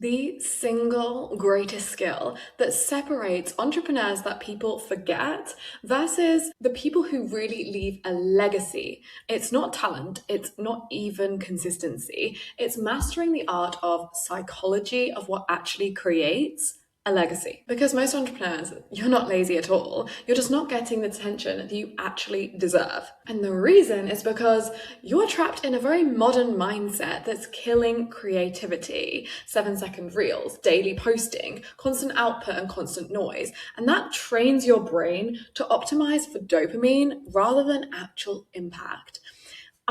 The single greatest skill that separates entrepreneurs that people forget versus the people who really leave a legacy. It's not talent, it's not even consistency, it's mastering the art of psychology of what actually creates a legacy. Because most entrepreneurs, you're not lazy at all. You're just not getting the attention that you actually deserve. And the reason is because you're trapped in a very modern mindset that's killing creativity. 7-second reels, daily posting, constant output and constant noise. And that trains your brain to optimize for dopamine rather than actual impact.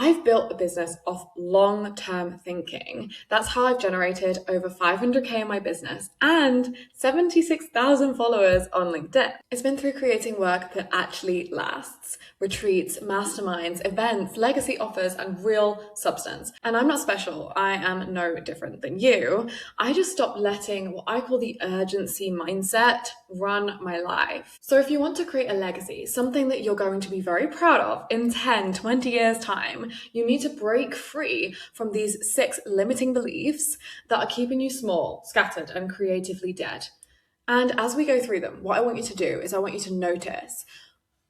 I've built a business off long-term thinking. That's how I've generated over 500K in my business and 76,000 followers on LinkedIn. It's been through creating work that actually lasts. Retreats, masterminds, events, legacy offers, and real substance. And I'm not special. I am no different than you. I just stopped letting what I call the urgency mindset run my life. So if you want to create a legacy, something that you're going to be very proud of in 10, 20 years' time, you need to break free from these 6 limiting beliefs that are keeping you small, scattered, and creatively dead. And as we go through them, what I want you to do is I want you to notice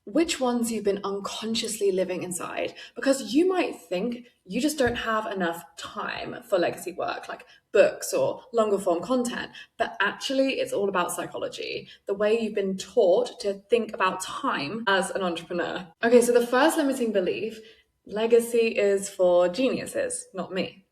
which ones you've been unconsciously living inside, because you might think you just don't have enough time for legacy work like books or longer form content, but actually it's all about psychology, the way you've been taught to think about time as an entrepreneur. Okay, so the first limiting belief: legacy is for geniuses, not me.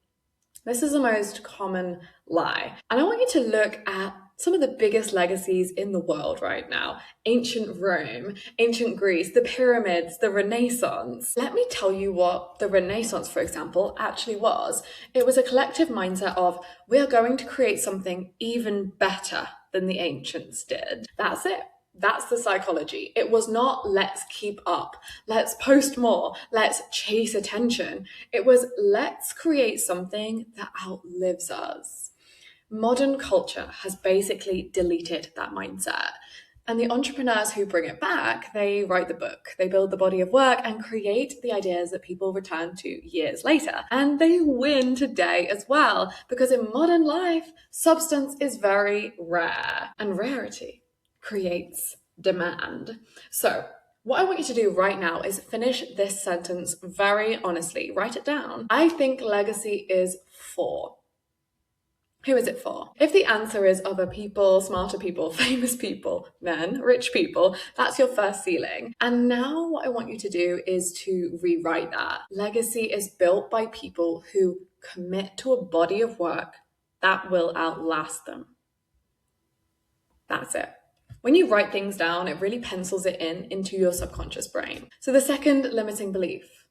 This is the most common lie. And I want you to look at some of the biggest legacies in the world right now. Ancient Rome, ancient Greece, the pyramids, the Renaissance. Let me tell you what the Renaissance, for example, actually was. It was a collective mindset of, we are going to create something even better than the ancients did. That's it. That's the psychology. It was not let's keep up, let's post more, let's chase attention. It was let's create something that outlives us. Modern culture has basically deleted that mindset. And the entrepreneurs who bring it back, they write the book, they build the body of work and create the ideas that people return to years later. And they win today as well, because in modern life, substance is very rare, and rarity creates demand. So what I want you to do right now is finish this sentence very honestly. Write it down. I think legacy is for. Who is it for? If the answer is other people, smarter people, famous people, men, rich people, that's your first ceiling. And now what I want you to do is to rewrite that. Legacy is built by people who commit to a body of work that will outlast them. That's it. When you write things down, it really pencils it in into your subconscious brain. So the second limiting belief: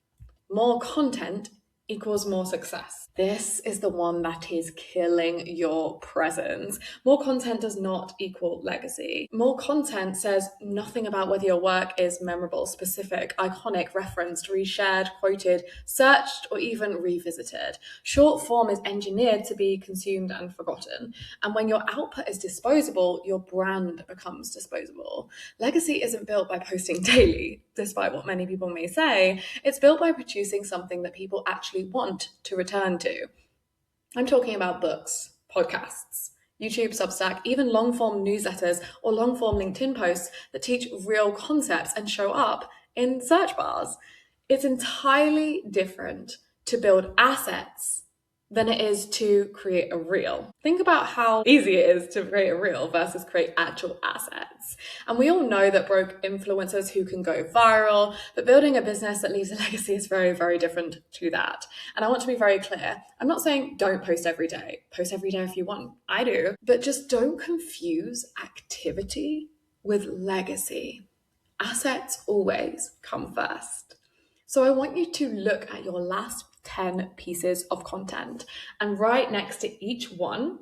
more content equals more success. This is the one that is killing your presence. More content does not equal legacy. More content says nothing about whether your work is memorable, specific, iconic, referenced, reshared, quoted, searched, or even revisited. Short form is engineered to be consumed and forgotten. And when your output is disposable, your brand becomes disposable. Legacy isn't built by posting daily, despite what many people may say. It's built by producing something that people actually want to return to. I'm talking about books, podcasts, YouTube, Substack, even long-form newsletters or long-form LinkedIn posts that teach real concepts and show up in search bars. It's entirely different to build assets than it is to create a reel. Think about how easy it is to create a reel versus create actual assets. And we all know that broke influencers who can go viral, but building a business that leaves a legacy is very, very different to that. And I want to be very clear. I'm not saying don't post every day. Post every day if you want. I do. But just don't confuse activity with legacy. Assets always come first. So I want you to look at your last 10 pieces of content, and right next to each one,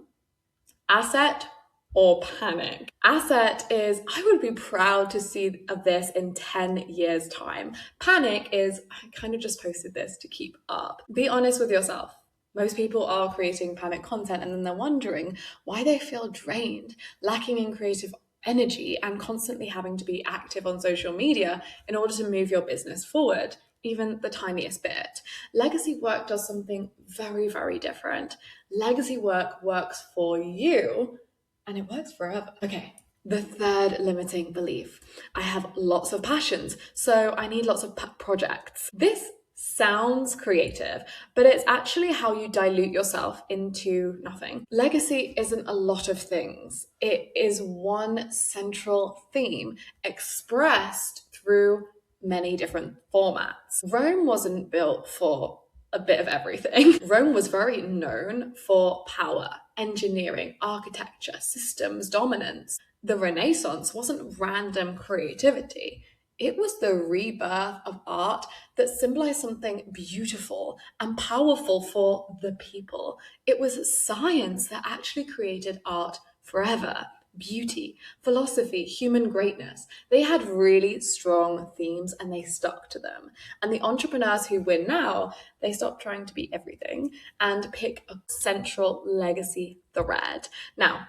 asset or panic. Asset is, I would be proud to see this in 10 years' time. Panic is, I kind of just posted this to keep up. Be honest with yourself. Most people are creating panic content and then they're wondering why they feel drained, lacking in creative energy, and constantly having to be active on social media in order to move your business forward. even the tiniest bit. Legacy work does something very, very different. Legacy work works for you and it works forever. Okay. The third limiting belief. I have lots of passions, so I need lots of projects. This sounds creative, but it's actually how you dilute yourself into nothing. Legacy isn't a lot of things. It is one central theme expressed through many different formats. Rome wasn't built for a bit of everything. Rome was very known for power, engineering, architecture, systems, dominance. The Renaissance wasn't random creativity. It was the rebirth of art that symbolized something beautiful and powerful for the people. It was science that actually created art forever. Beauty, philosophy, human greatness. They had really strong themes and they stuck to them. And the entrepreneurs who win now, they stop trying to be everything and pick a central legacy thread. Now,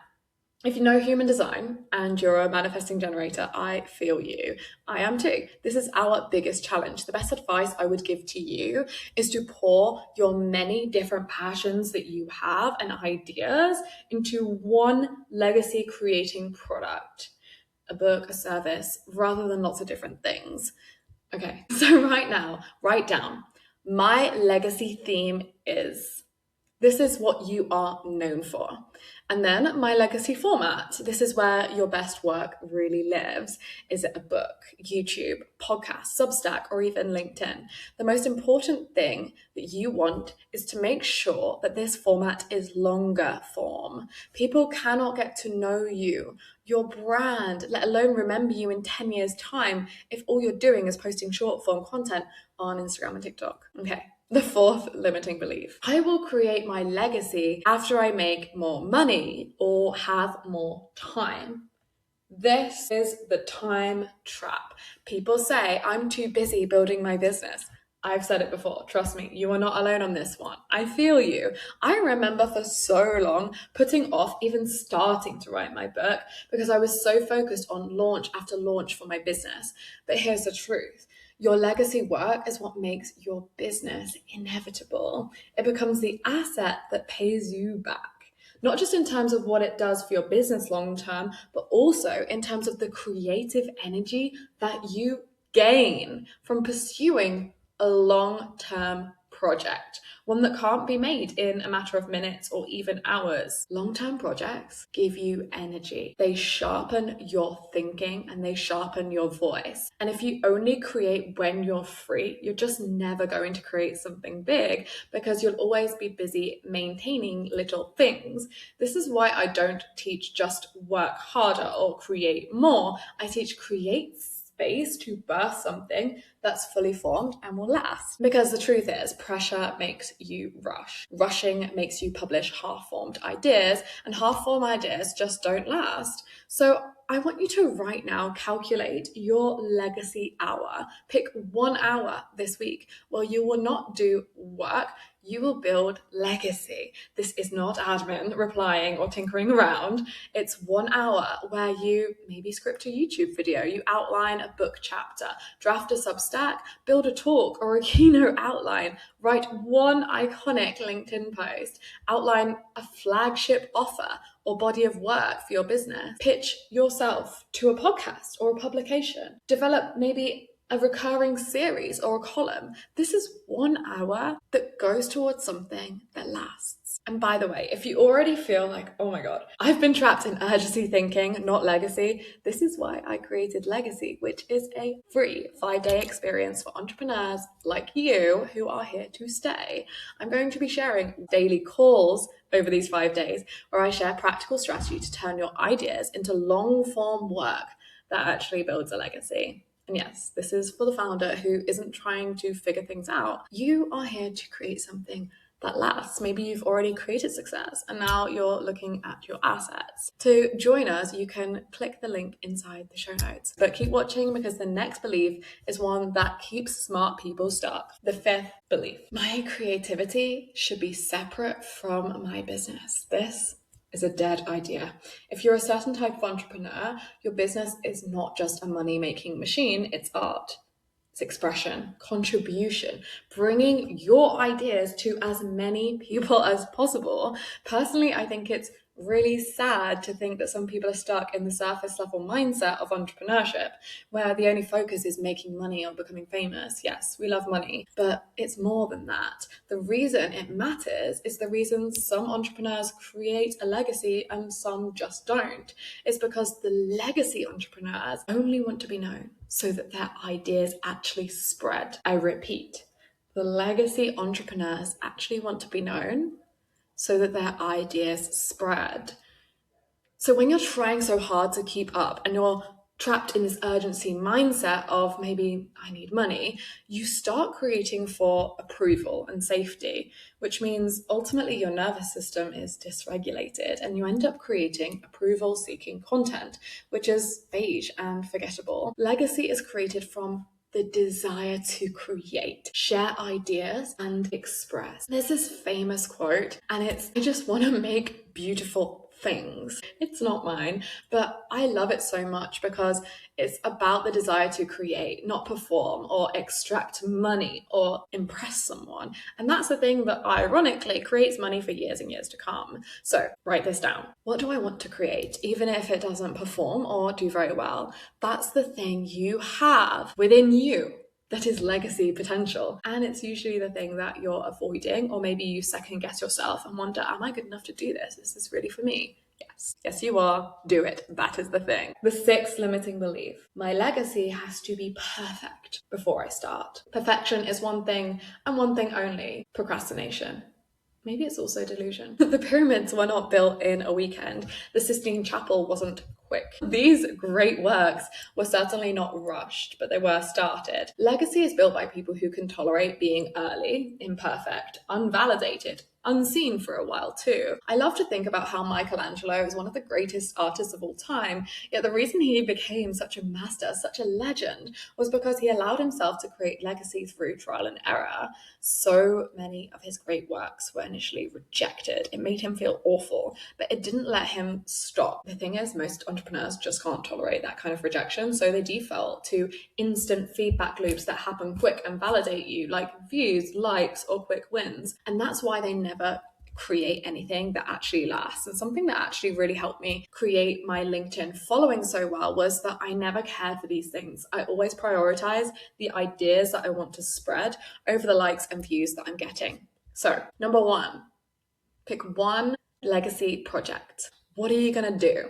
if you know human design and you're a manifesting generator, I feel you. I am too. This is our biggest challenge. The best advice I would give to you is to pour your many different passions that you have and ideas into one legacy creating product, a book, a service, rather than lots of different things. Okay, so right now, write down, my legacy theme is... This is what you are known for. And then my legacy format. This is where your best work really lives. Is it a book, YouTube, podcast, Substack, or even LinkedIn? The most important thing that you want is to make sure that this format is longer form. People cannot get to know you, your brand, let alone remember you in 10 years' time if all you're doing is posting short form content on Instagram and TikTok. Okay. The fourth limiting belief. I will create my legacy after I make more money or have more time. This is the time trap. People say, I'm too busy building my business. I've said it before. Trust me, you are not alone on this one. I feel you. I remember for so long putting off even starting to write my book because I was so focused on launch after launch for my business. But here's the truth. Your legacy work is what makes your business inevitable. It becomes the asset that pays you back. Not just in terms of what it does for your business long term, but also in terms of the creative energy that you gain from pursuing a long-term project, one that can't be made in a matter of minutes or even hours. Long-term projects give you energy. They sharpen your thinking and they sharpen your voice. And if you only create when you're free, you're just never going to create something big because you'll always be busy maintaining little things. This is why I don't teach just work harder or create more. I teach create space to birth something that's fully formed and will last. Because the truth is, pressure makes you rush. Rushing makes you publish half-formed ideas, and half-formed ideas just don't last. So I want you to right now calculate your legacy hour. Pick 1 hour this week where you will not do work, you will build legacy. This is not admin replying or tinkering around. It's 1 hour where you maybe script a YouTube video, you outline a book chapter, draft a Substack, build a talk or a keynote outline, write one iconic LinkedIn post, outline a flagship offer or body of work for your business, pitch yourself to a podcast or a publication, develop maybe a recurring series or a column. This is 1 hour that goes towards something that lasts. And by the way, if you already feel like, oh my God, I've been trapped in urgency thinking, not legacy, this is why I created Legacy, which is a free 5-day experience for entrepreneurs like you who are here to stay. I'm going to be sharing daily calls over these 5 days where I share practical strategy to turn your ideas into long-form work that actually builds a legacy. And yes, this is for the founder who isn't trying to figure things out. You are here to create something that lasts. Maybe you've already created success and now you're looking at your assets. To join us, you can click the link inside the show notes. But keep watching because the next belief is one that keeps smart people stuck. The fifth belief. My creativity should be separate from my business. This is a dead idea. If you're a certain type of entrepreneur, your business is not just a money-making machine, it's art. It's expression, contribution, bringing your ideas to as many people as possible. Personally, I think it's really sad to think that some people are stuck in the surface level mindset of entrepreneurship, where the only focus is making money or becoming famous. Yes, we love money, but it's more than that. The reason it matters is the reason some entrepreneurs create a legacy and some just don't. It's because the legacy entrepreneurs only want to be known so that their ideas actually spread. I repeat, the legacy entrepreneurs actually want to be known so that their ideas spread. So when you're trying so hard to keep up and you're trapped in this urgency mindset of maybe I need money, you start creating for approval and safety, which means ultimately your nervous system is dysregulated and you end up creating approval-seeking content, which is beige and forgettable. Legacy is created from the desire to create, share ideas, and express. There's this famous quote, and it's, I just want to make beautiful things. It's not mine, but I love it so much because it's about the desire to create, not perform or extract money or impress someone. And that's the thing that ironically creates money for years and years to come. So write this down. What do I want to create? Even if it doesn't perform or do very well, that's the thing you have within you that is legacy potential. And it's usually the thing that you're avoiding, or maybe you second guess yourself and wonder, am I good enough to do this? Is this really for me? Yes, you are. Do it. That is the thing. The sixth limiting belief. My legacy has to be perfect before I start. Perfection is one thing and one thing only: procrastination. Maybe it's also delusion. The pyramids were not built in a weekend. The Sistine Chapel wasn't quick. These great works were certainly not rushed, but they were started. Legacy is built by people who can tolerate being early, imperfect, unvalidated, unseen for a while too. I love to think about how Michelangelo is one of the greatest artists of all time, yet the reason he became such a master, such a legend, was because he allowed himself to create legacy through trial and error. So many of his great works were initially rejected. It made him feel awful, but it didn't let him stop. The thing is, most entrepreneurs just can't tolerate that kind of rejection, so they default to instant feedback loops that happen quick and validate you, like views, likes, or quick wins. And that's why they never create anything that actually lasts. And something that actually really helped me create my LinkedIn following so well was that I never cared for these things. I always prioritize the ideas that I want to spread over the likes and views that I'm getting. So, number one, pick one legacy project. What are you going to do?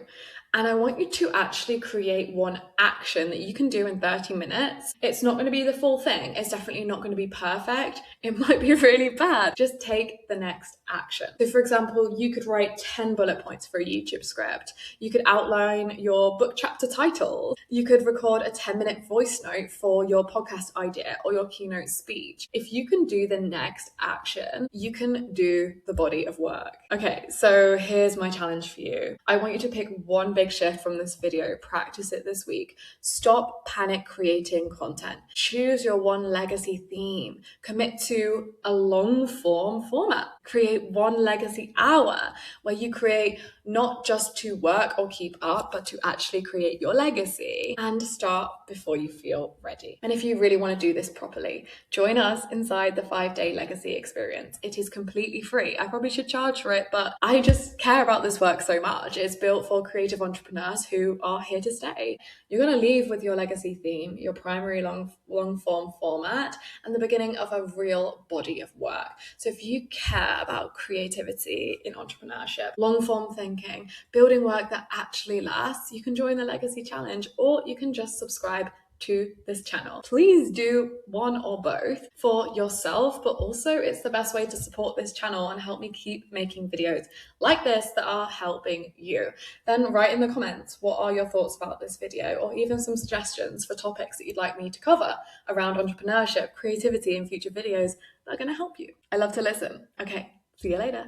And I want you to actually create one action that you can do in 30 minutes. It's not going to be the full thing. It's definitely not going to be perfect. It might be really bad. Just take the next action. So for example, you could write 10 bullet points for a YouTube script. You could outline your book chapter title. You could record a 10-minute voice note for your podcast idea or your keynote speech. If you can do the next action, you can do the body of work. Okay, so here's my challenge for you. I want you to pick one big shift from this video. Practice it this week. Stop panic creating content. Choose your one legacy theme. Commit to a long form format. Create one legacy hour where you create not just to work or keep up, but to actually create your legacy, and start before you feel ready. And if you really want to do this properly, join us inside the 5-day legacy experience. It is completely free. I probably should charge for it, but I just care about this work so much. It's built for creative entrepreneurs who are here to stay. You're going to leave with your legacy theme, your primary long form format, and the beginning of a real body of work. So if you care about creativity in entrepreneurship, long form thinking, building work that actually lasts, you can join the Legacy Challenge, or you can just subscribe to this channel. Please do one or both for yourself, but also it's the best way to support this channel and help me keep making videos like this that are helping you. Then write in the comments, what are your thoughts about this video, or even some suggestions for topics that you'd like me to cover around entrepreneurship, creativity, and future videos that are going to help you. I love to listen. Okay, see you later.